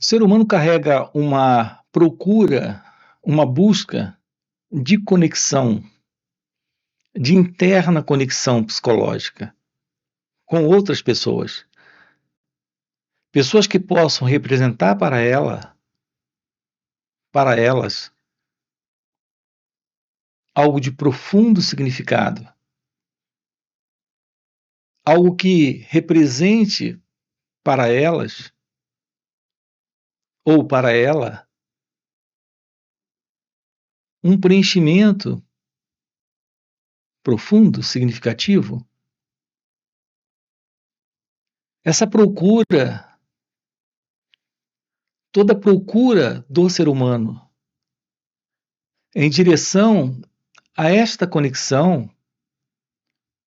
O ser humano carrega uma procura, uma busca de conexão, de interna conexão psicológica com outras pessoas. Pessoas que possam representar para elas, algo de profundo significado, algo que represente para elas ou para ela um preenchimento profundo, significativo. Essa procura, toda procura do ser humano em direção a esta conexão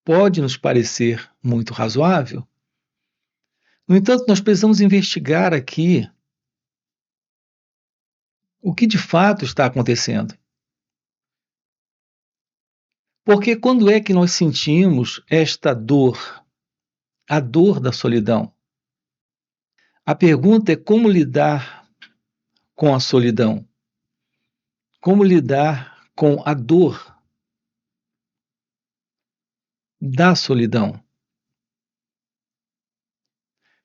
pode nos parecer muito razoável. No entanto, nós precisamos investigar aqui o que de fato está acontecendo. Porque quando é que nós sentimos esta dor, a dor da solidão? A pergunta é como lidar com a solidão? Como lidar com a dor da solidão?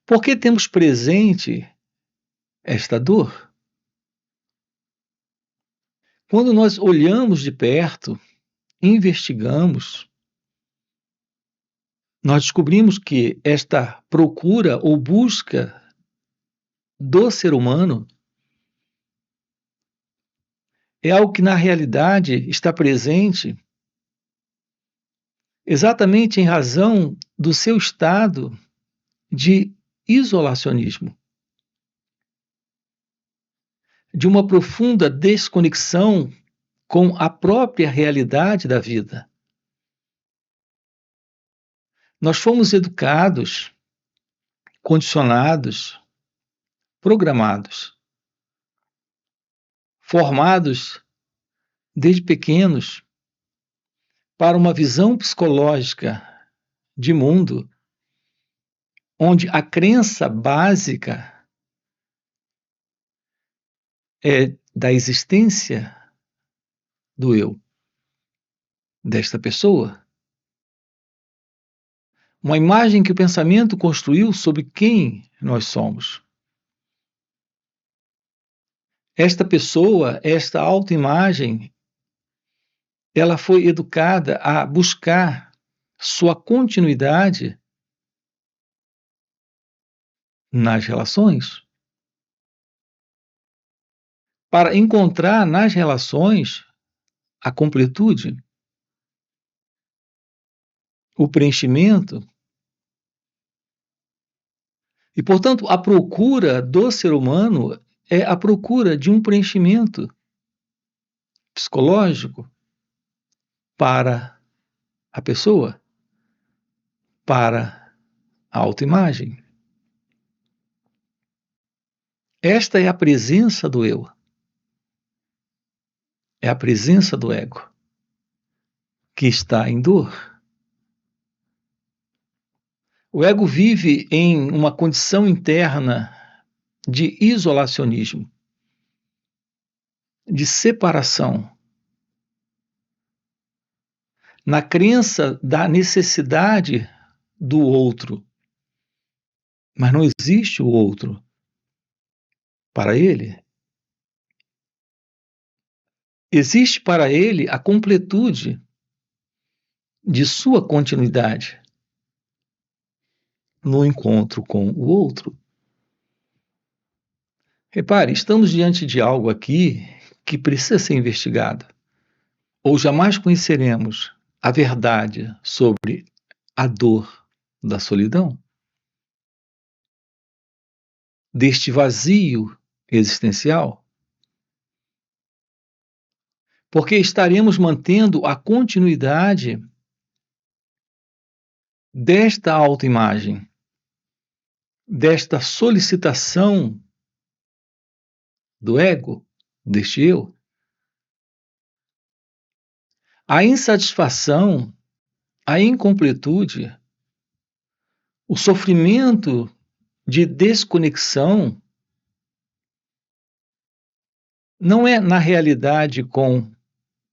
Por que temos presente esta dor? Quando nós olhamos de perto, investigamos, nós descobrimos que esta procura ou busca do ser humano é algo que na realidade está presente exatamente em razão do seu estado de isolacionismo, de uma profunda desconexão com a própria realidade da vida. Nós fomos educados, condicionados, programados, formados desde pequenos para uma visão psicológica de mundo onde a crença básica é da existência do eu, desta pessoa. Uma imagem que o pensamento construiu sobre quem nós somos. Esta pessoa, esta autoimagem, ela foi educada a buscar sua continuidade nas relações, para encontrar nas relações a completude, o preenchimento. E, portanto, a procura do ser humano é a procura de um preenchimento psicológico para a pessoa, para a autoimagem. Esta é a presença do eu. É a presença do ego, que está em dor. O ego vive em uma condição interna de isolacionismo, de separação, na crença da necessidade do outro. Mas não existe o outro para ele. Existe para ele a completude de sua continuidade no encontro com o outro. Repare, estamos diante de algo aqui que precisa ser investigado. Ou jamais conheceremos a verdade sobre a dor da solidão, deste vazio existencial, porque estaremos mantendo a continuidade desta autoimagem, desta solicitação do ego, deste eu. A insatisfação, a incompletude, o sofrimento de desconexão não é na realidade com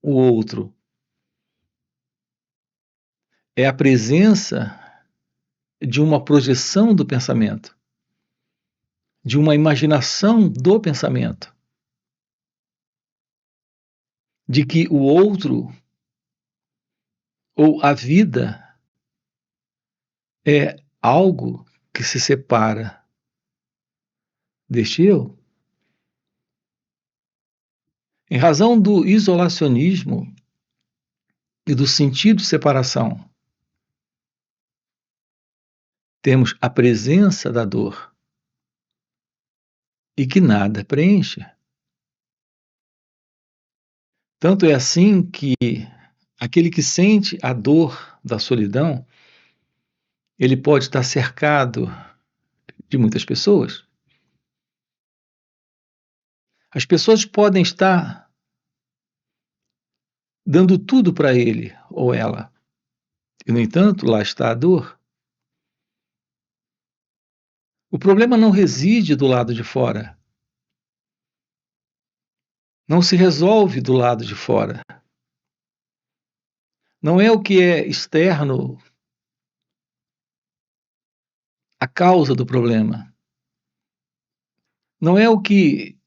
o outro, é a presença de uma projeção do pensamento, de uma imaginação do pensamento, de que o outro ou a vida é algo que se separa deste eu. Em razão do isolacionismo e do sentido de separação, temos a presença da dor e que nada preenche. Tanto é assim que aquele que sente a dor da solidão, ele pode estar cercado de muitas pessoas. As pessoas podem estar dando tudo para ele ou ela. E, no entanto, lá está a dor. O problema não reside do lado de fora. Não se resolve do lado de fora. Não é o que é externo a causa do problema. Não é o que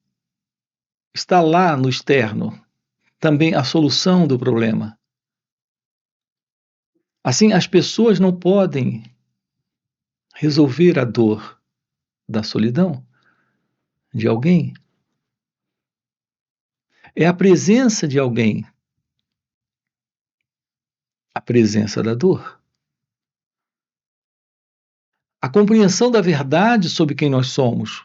está lá no externo também a solução do problema. Assim, as pessoas não podem resolver a dor da solidão de alguém. É a presença de alguém, a presença da dor. A compreensão da verdade sobre quem nós somos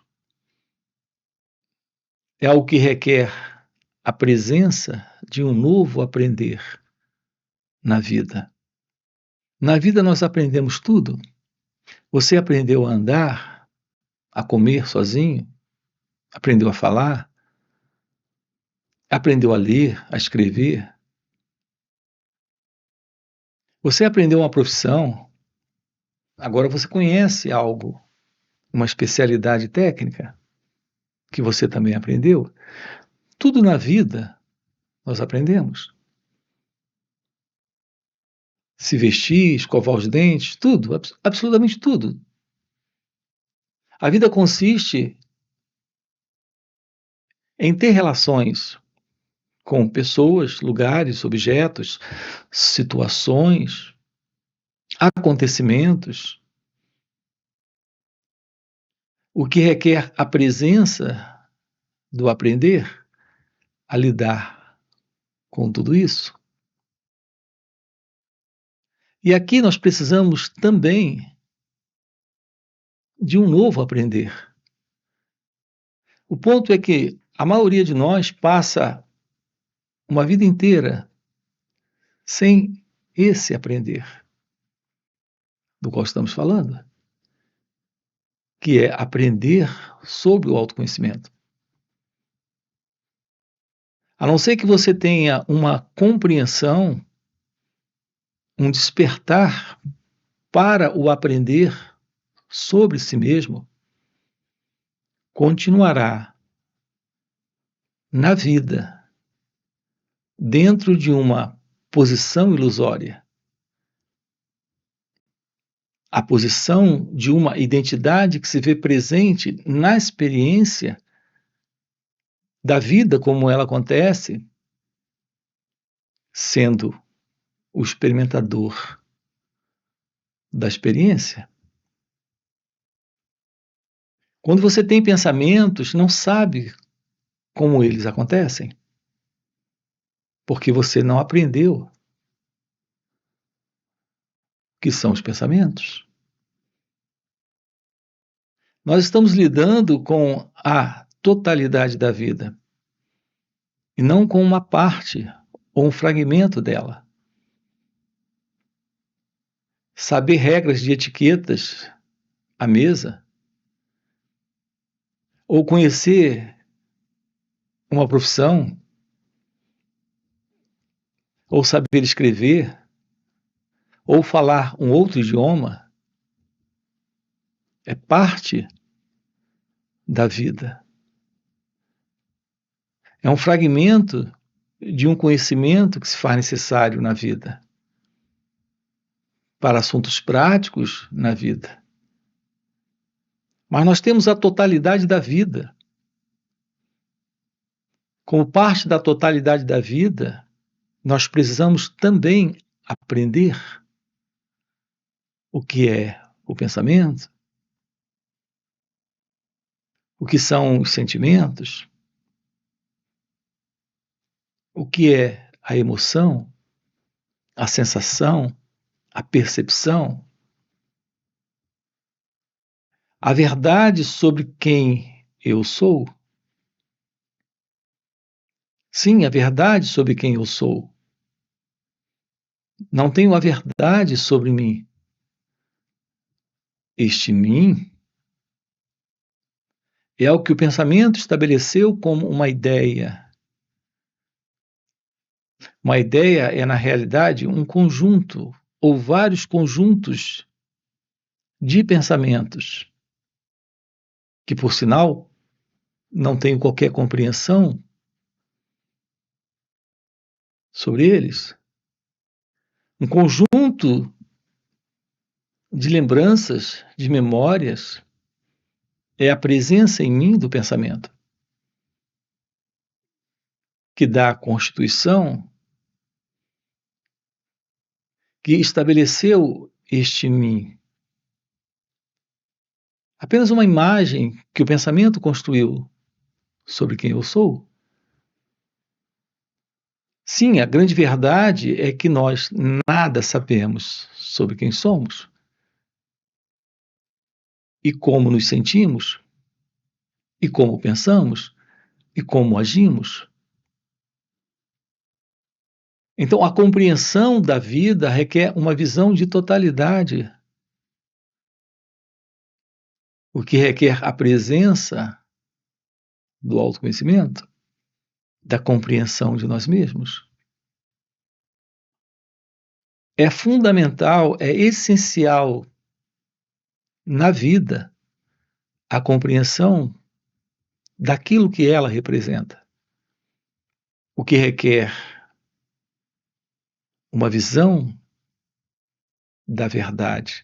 é algo que requer a presença de um novo aprender na vida. Na vida nós aprendemos tudo. Você aprendeu a andar, a comer sozinho, aprendeu a falar, aprendeu a ler, a escrever. Você aprendeu uma profissão, agora você conhece algo, uma especialidade técnica que você também aprendeu. Tudo na vida nós aprendemos. Se vestir, escovar os dentes, tudo, absolutamente tudo. A vida consiste em ter relações com pessoas, lugares, objetos, situações, acontecimentos, o que requer a presença do aprender a lidar com tudo isso. E aqui nós precisamos também de um novo aprender. O ponto é que a maioria de nós passa uma vida inteira sem esse aprender do qual estamos falando, que é aprender sobre o autoconhecimento. A não ser que você tenha uma compreensão, um despertar para o aprender sobre si mesmo, continuará na vida dentro de uma posição ilusória. A posição de uma identidade que se vê presente na experiência da vida como ela acontece, sendo o experimentador da experiência. Quando você tem pensamentos, não sabe como eles acontecem, porque você não aprendeu o que são os pensamentos. Nós estamos lidando com a totalidade da vida e não com uma parte ou um fragmento dela. Saber regras de etiquetas à mesa ou conhecer uma profissão ou saber escrever ou falar um outro idioma é parte da vida. É um fragmento de um conhecimento que se faz necessário na vida, para assuntos práticos na vida. Mas nós temos a totalidade da vida. Como parte da totalidade da vida, nós precisamos também aprender o que é o pensamento, o que são os sentimentos, o que é a emoção, a sensação, a percepção, a verdade sobre quem eu sou. Sim, a verdade sobre quem eu sou. Não tenho a verdade sobre mim. Este mim é o que o pensamento estabeleceu como uma ideia. Uma ideia é, na realidade, um conjunto ou vários conjuntos de pensamentos, que, por sinal, não tenho qualquer compreensão sobre eles. Um conjunto de lembranças, de memórias, é a presença em mim do pensamento, que dá a constituição, que estabeleceu este mim. Apenas uma imagem que o pensamento construiu sobre quem eu sou. Sim, a grande verdade é que nós nada sabemos sobre quem somos e como nos sentimos e como pensamos e como agimos. Então, a compreensão da vida requer uma visão de totalidade, o que requer a presença do autoconhecimento, da compreensão de nós mesmos. É fundamental, é essencial na vida a compreensão daquilo que ela representa, o que requer uma visão da verdade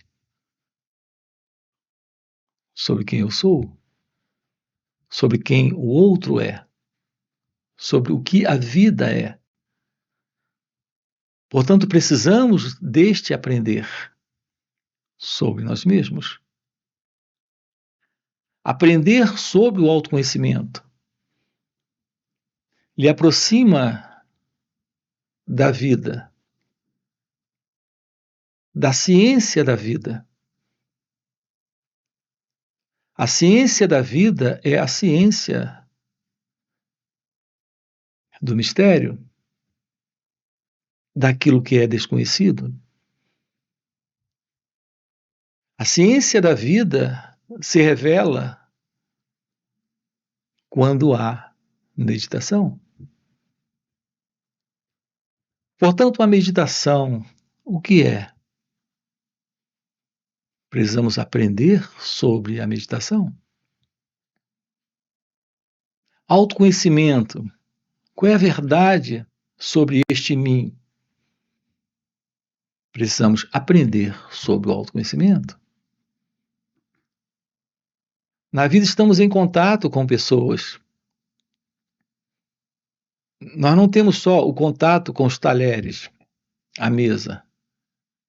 sobre quem eu sou, sobre quem o outro é, sobre o que a vida é. Portanto, precisamos deste aprender sobre nós mesmos. Aprender sobre o autoconhecimento lhe aproxima da vida, da ciência da vida. A ciência da vida é a ciência do mistério, daquilo que é desconhecido. A ciência da vida se revela quando há meditação. Portanto, a meditação, o que é? Precisamos aprender sobre a meditação. Autoconhecimento, qual é a verdade sobre este mim? Precisamos aprender sobre o autoconhecimento. Na vida estamos em contato com pessoas. Nós não temos só o contato com os talheres, a mesa,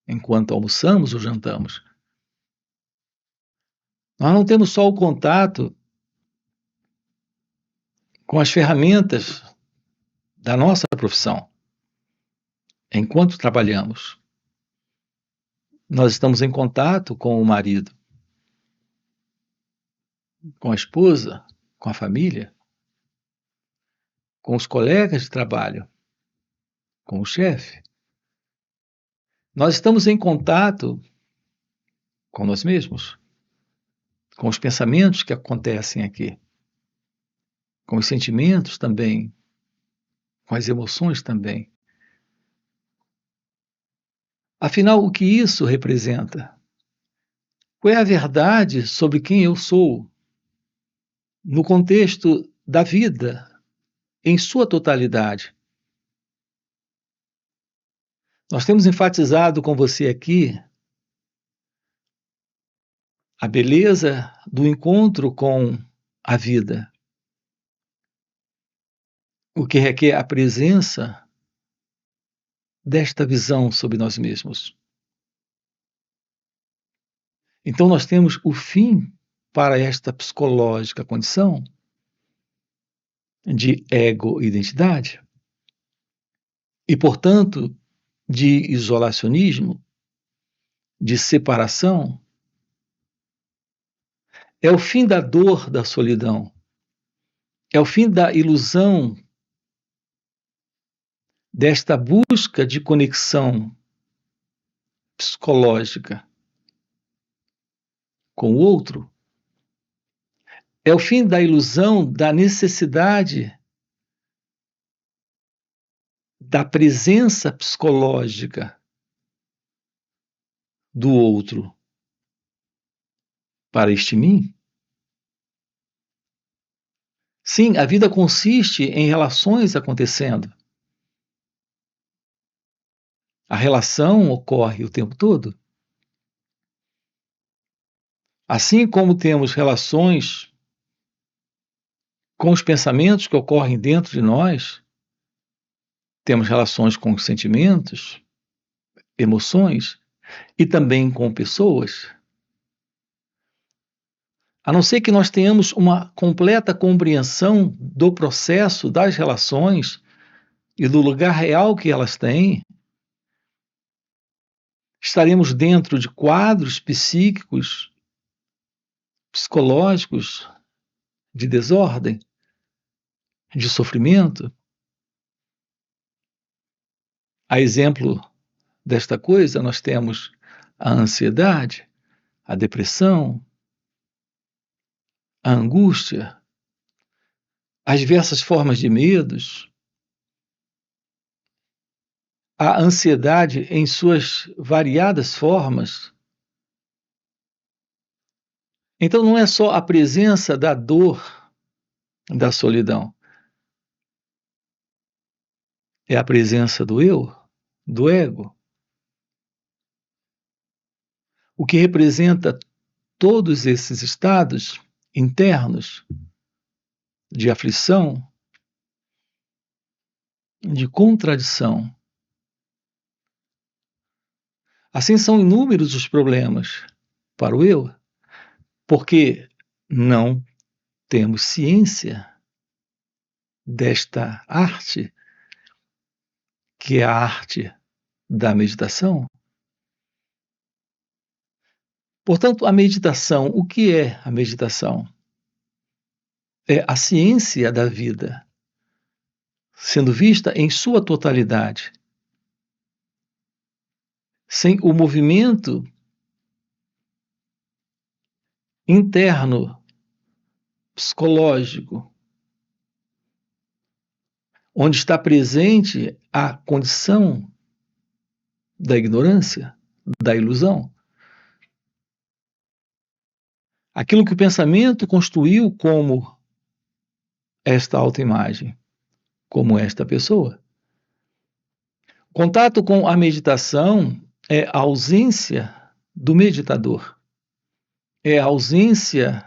enquanto almoçamos ou jantamos. Nós não temos só o contato com as ferramentas da nossa profissão, enquanto trabalhamos. Nós estamos em contato com o marido, com a esposa, com a família, com os colegas de trabalho, com o chefe. Nós estamos em contato com nós mesmos, com os pensamentos que acontecem aqui, com os sentimentos também, com as emoções também. Afinal, o que isso representa? Qual é a verdade sobre quem eu sou no contexto da vida em sua totalidade. Nós temos enfatizado com você aqui a beleza do encontro com a vida, o que requer a presença desta visão sobre nós mesmos. Então, nós temos o fim para esta psicológica condição de ego-identidade e, portanto, de isolacionismo, de separação. É o fim da dor da solidão, é o fim da ilusão desta busca de conexão psicológica com o outro, é o fim da ilusão da necessidade da presença psicológica do outro para este mim. Sim, a vida consiste em relações acontecendo. A relação ocorre o tempo todo. Assim como temos relações com os pensamentos que ocorrem dentro de nós, temos relações com os sentimentos, emoções e também com pessoas. A não ser que nós tenhamos uma completa compreensão do processo das relações e do lugar real que elas têm, estaremos dentro de quadros psíquicos, psicológicos, de desordem, de sofrimento. A exemplo desta coisa, nós temos a ansiedade, a depressão, a angústia, as diversas formas de medos, a ansiedade em suas variadas formas. Então não é só a presença da dor, da solidão, é a presença do eu, do ego, o que representa todos esses estados internos de aflição, de contradição. Assim são inúmeros os problemas para o eu, porque não temos ciência desta arte, que é a arte da meditação. Portanto, a meditação, o que é a meditação? É a ciência da vida, sendo vista em sua totalidade, sem o movimento interno, psicológico, onde está presente a condição da ignorância, da ilusão. Aquilo que o pensamento construiu como esta autoimagem, como esta pessoa. Contato com a meditação é a ausência do meditador, é a ausência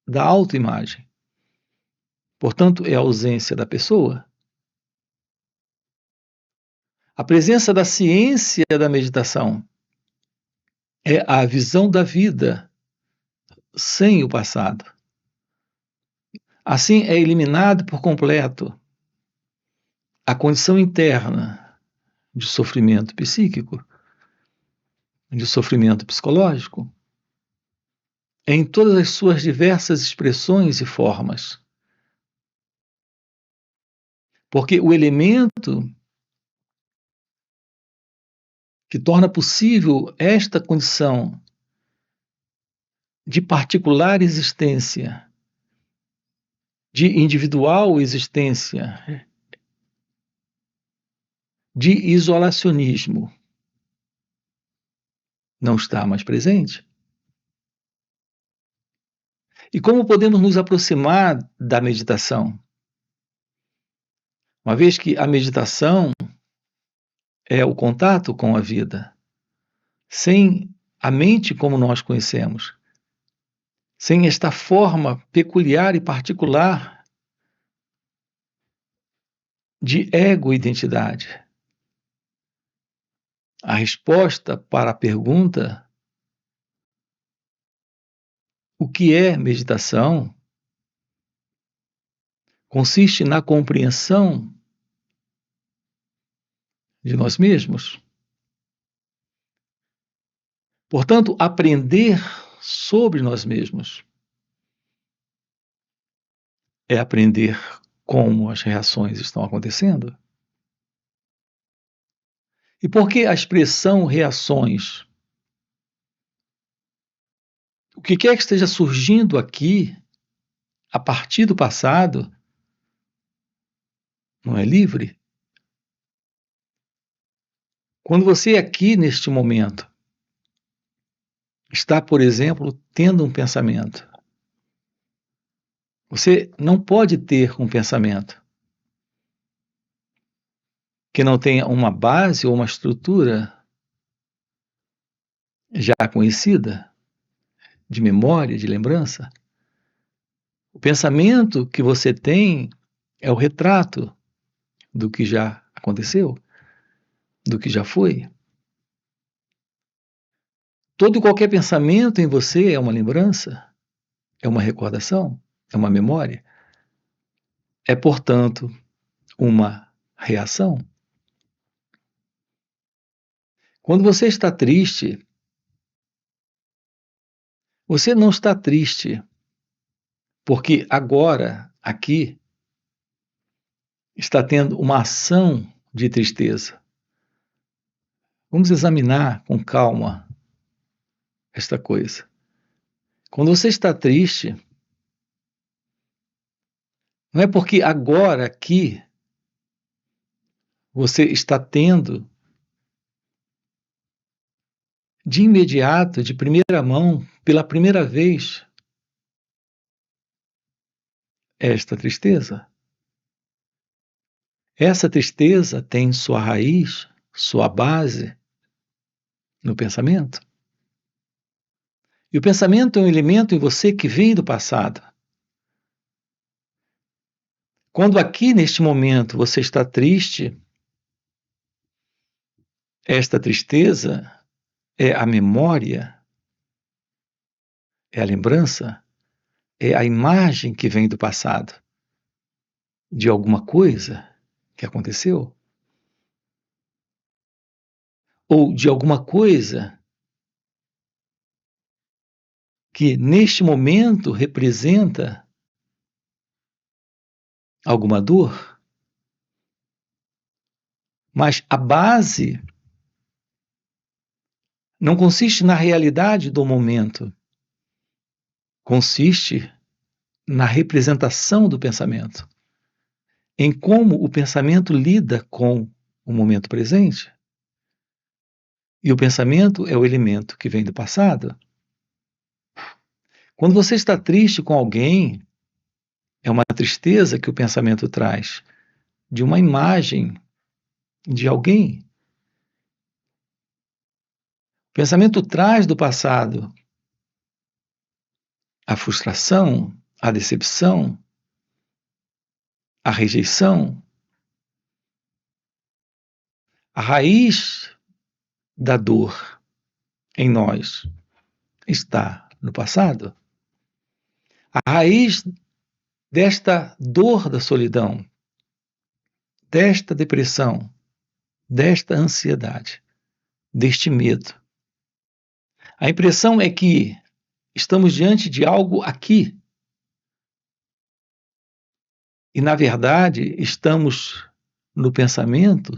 da autoimagem. Portanto, é a ausência da pessoa. A presença da ciência da meditação é a visão da vida sem o passado. Assim, é eliminado por completo a condição interna de sofrimento psíquico, de sofrimento psicológico, em todas as suas diversas expressões e formas. Porque o elemento que torna possível esta condição de particular existência, de individual existência, de isolacionismo, não está mais presente. E como podemos nos aproximar da meditação? Uma vez que a meditação é o contato com a vida, sem a mente como nós conhecemos, sem esta forma peculiar e particular de ego-identidade. A resposta para a pergunta, o que é meditação, consiste na compreensão de nós mesmos. Portanto, aprender sobre nós mesmos é aprender como as reações estão acontecendo. E por que a expressão reações? O que quer que esteja surgindo aqui, a partir do passado, não é livre? Quando você aqui, neste momento, está, por exemplo, tendo um pensamento, você não pode ter um pensamento que não tenha uma base ou uma estrutura já conhecida, de memória, de lembrança. O pensamento que você tem é o retrato do que já aconteceu, do que já foi. Todo e qualquer pensamento em você é uma lembrança, é uma recordação, é uma memória. É, portanto, uma reação. Quando você está triste, você não está triste porque agora, aqui, está tendo uma ação de tristeza. Vamos examinar com calma esta coisa. Quando você está triste, não é porque agora, aqui, você está tendo de imediato, de primeira mão, pela primeira vez, esta tristeza. Essa tristeza tem sua raiz, sua base no pensamento. E o pensamento é um elemento em você que vem do passado. Quando aqui, neste momento, você está triste, esta tristeza é a memória, é a lembrança, é a imagem que vem do passado, de alguma coisa que aconteceu, ou de alguma coisa que neste momento representa alguma dor, mas a base não consiste na realidade do momento, consiste na representação do pensamento, em como o pensamento lida com o momento presente. E o pensamento é o elemento que vem do passado. Quando você está triste com alguém, é uma tristeza que o pensamento traz de uma imagem de alguém. O pensamento traz do passado a frustração, a decepção, a rejeição. A raiz da dor em nós está no passado. A raiz desta dor da solidão, desta depressão, desta ansiedade, deste medo. A impressão é que estamos diante de algo aqui. E, na verdade, estamos no pensamento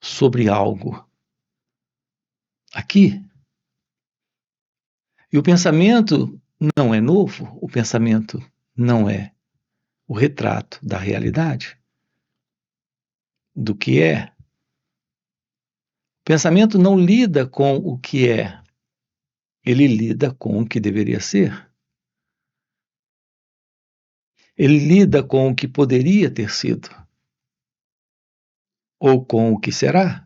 sobre algo aqui. E o pensamento não é novo, o pensamento não é o retrato da realidade, do que é. O pensamento não lida com o que é, ele lida com o que deveria ser. Ele lida com o que poderia ter sido. ou com o que será.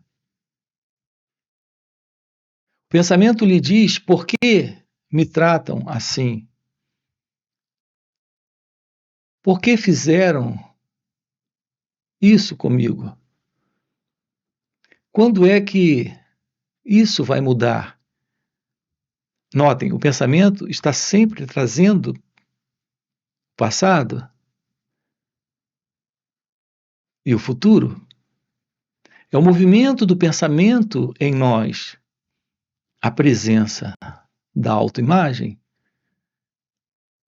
O pensamento lhe diz: por que me tratam assim? Por que fizeram isso comigo? Quando é que isso vai mudar? Notem, o pensamento está sempre trazendo o passado e o futuro. É o movimento do pensamento em nós, a presença da autoimagem,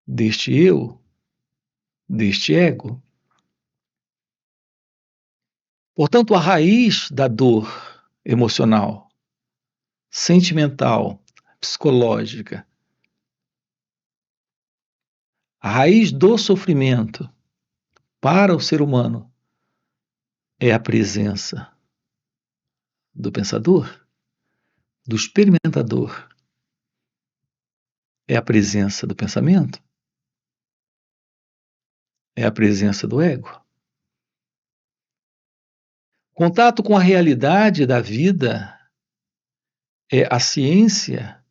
deste eu, deste ego. Portanto, a raiz da dor emocional, sentimental, psicológica, a raiz do sofrimento para o ser humano é a presença do pensador, do experimentador, é a presença do pensamento, é a presença do ego. Contato com a realidade da vida é a ciência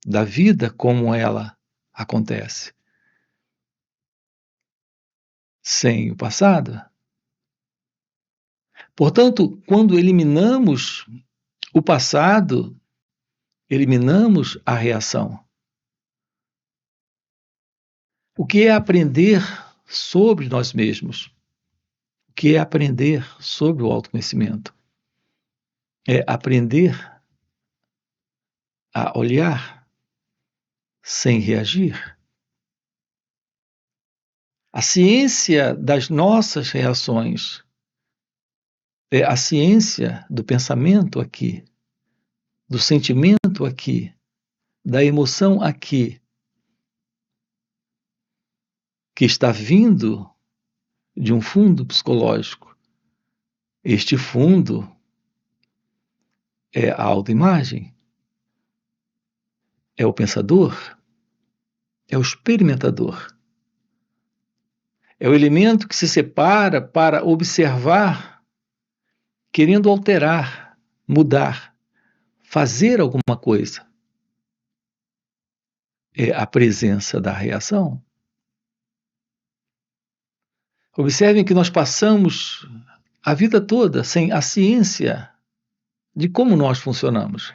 da vida como ela acontece. Sem o passado. Portanto, quando eliminamos o passado, eliminamos a reação. O que é aprender sobre nós mesmos? O que é aprender sobre o autoconhecimento? É aprender a olhar sem reagir. A ciência das nossas reações é a ciência do pensamento aqui, do sentimento aqui, da emoção aqui, que está vindo de um fundo psicológico. Este fundo é a autoimagem, é o pensador, é o experimentador. É o elemento que se separa para observar, querendo alterar, mudar, fazer alguma coisa. É a presença da reação. Observem que nós passamos a vida toda sem a ciência de como nós funcionamos.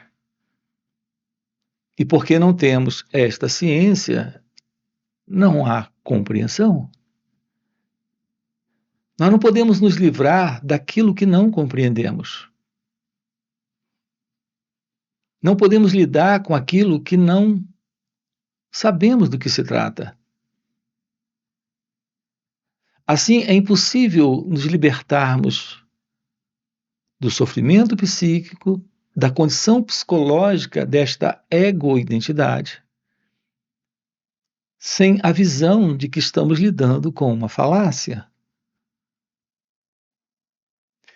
E porque não temos esta ciência, não há compreensão. Nós não podemos nos livrar daquilo que não compreendemos. Não podemos lidar com aquilo que não sabemos do que se trata. Assim, é impossível nos libertarmos do sofrimento psíquico, da condição psicológica desta ego-identidade, sem a visão de que estamos lidando com uma falácia,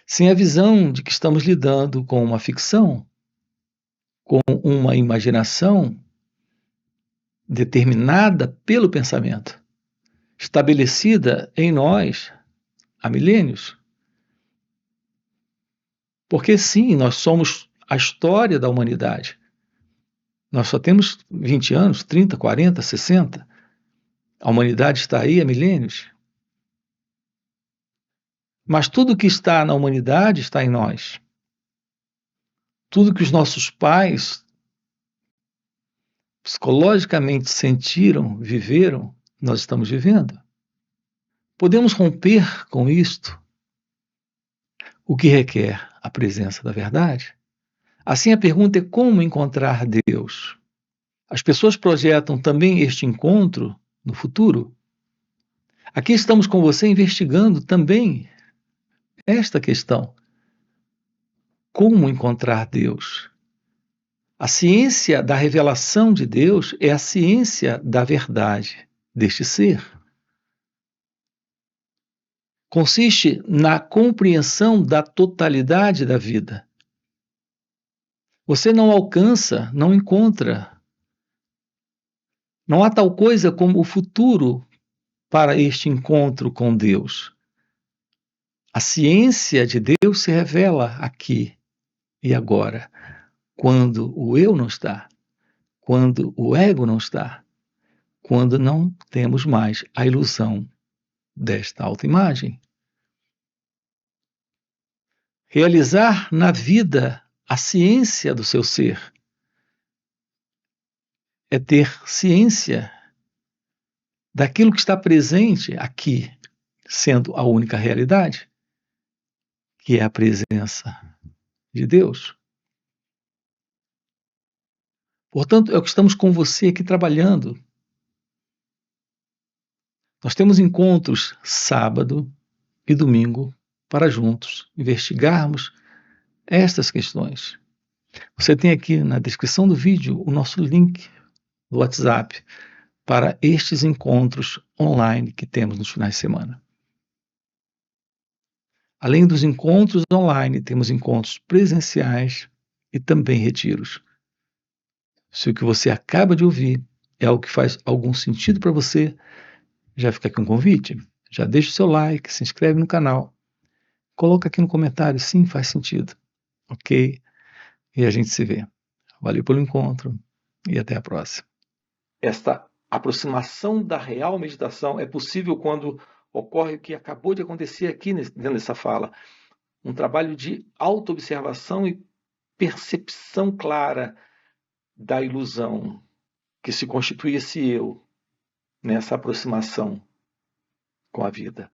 sem a visão de que estamos lidando com uma ficção, com uma imaginação determinada pelo pensamento, estabelecida em nós há milênios. Porque sim, nós somos a história da humanidade. Nós só temos 20 anos, 30, 40, 60. A humanidade está aí há milênios. Mas tudo que está na humanidade está em nós. Tudo que os nossos pais psicologicamente sentiram, viveram, nós estamos vivendo. Podemos romper com isto, o que requer a presença da verdade. Assim, a pergunta é como encontrar Deus? As pessoas projetam também este encontro no futuro. Aqui estamos com você investigando também esta questão. Como encontrar Deus? A ciência da revelação de Deus é a ciência da verdade deste ser. Consiste na compreensão da totalidade da vida. Você não alcança, não encontra. Não há tal coisa como o futuro para este encontro com Deus. A ciência de Deus se revela aqui e agora, quando o eu não está, quando o ego não está, quando não temos mais a ilusão desta autoimagem. Realizar na vida a ciência do seu ser é ter ciência daquilo que está presente aqui, sendo a única realidade, que é a presença de Deus. Portanto, é o que estamos com você aqui trabalhando. Nós temos encontros sábado e domingo para juntos investigarmos estas questões. Você tem aqui na descrição do vídeo o nosso link do WhatsApp para estes encontros online que temos nos finais de semana. Além dos encontros online, temos encontros presenciais e também retiros. Se o que você acaba de ouvir é algo que faz algum sentido para você, já fica aqui um convite. Já deixa o seu like, se inscreve no canal. Coloca aqui no comentário, sim, faz sentido. Ok? E a gente se vê. Valeu pelo encontro e até a próxima. Esta aproximação da real meditação é possível quando ocorre o que acabou de acontecer aqui dentro dessa fala. Um trabalho de autoobservação e percepção clara da ilusão que se constitui esse eu nessa aproximação com a vida.